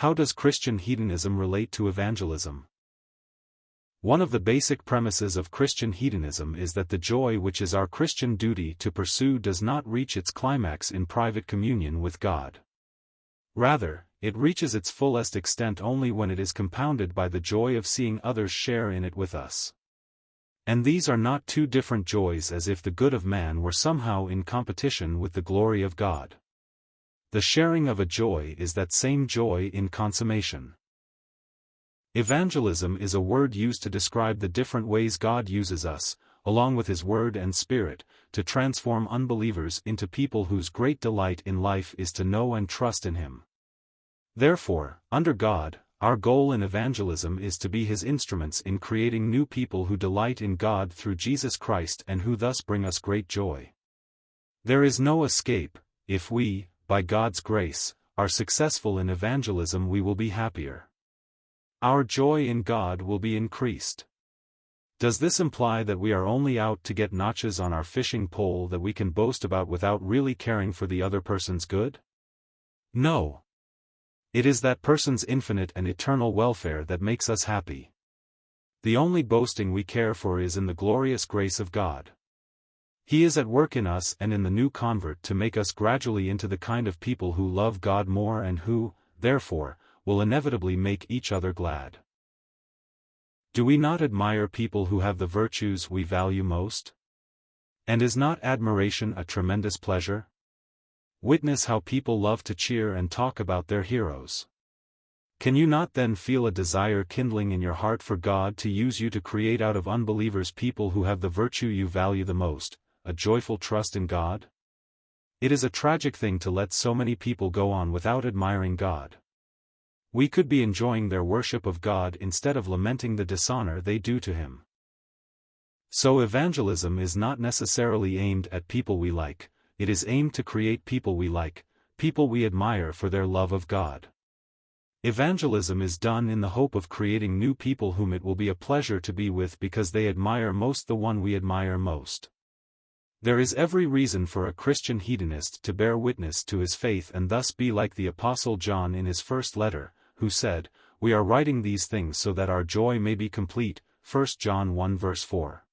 How does Christian hedonism relate to evangelism? One of the basic premises of Christian hedonism is that the joy which is our Christian duty to pursue does not reach its climax in private communion with God. Rather, it reaches its fullest extent only when it is compounded by the joy of seeing others share in it with us. And these are not two different joys, as if the good of man were somehow in competition with the glory of God. The sharing of a joy is that same joy in consummation. Evangelism is a word used to describe the different ways God uses us, along with His Word and Spirit, to transform unbelievers into people whose great delight in life is to know and trust in Him. Therefore, under God, our goal in evangelism is to be His instruments in creating new people who delight in God through Jesus Christ and who thus bring us great joy. There is no escape. If we, by God's grace, are successful in evangelism, we will be happier. Our joy in God will be increased. Does this imply that we are only out to get notches on our fishing pole that we can boast about without really caring for the other person's good? No. It is that person's infinite and eternal welfare that makes us happy. The only boasting we care for is in the glorious grace of God. He is at work in us and in the new convert to make us gradually into the kind of people who love God more and who, therefore, will inevitably make each other glad. Do we not admire people who have the virtues we value most? And is not admiration a tremendous pleasure? Witness how people love to cheer and talk about their heroes. Can you not then feel a desire kindling in your heart for God to use you to create out of unbelievers people who have the virtue you value the most, a joyful trust in God? It is a tragic thing to let so many people go on without admiring God. We could be enjoying their worship of God instead of lamenting the dishonor they do to Him. So evangelism is not necessarily aimed at people we like, it is aimed to create people we like, people we admire for their love of God. Evangelism is done in the hope of creating new people whom it will be a pleasure to be with because they admire most the one we admire most. There is every reason for a Christian hedonist to bear witness to his faith and thus be like the Apostle John in his first letter, who said, "We are writing these things so that our joy may be complete." 1 John 1 verse 4.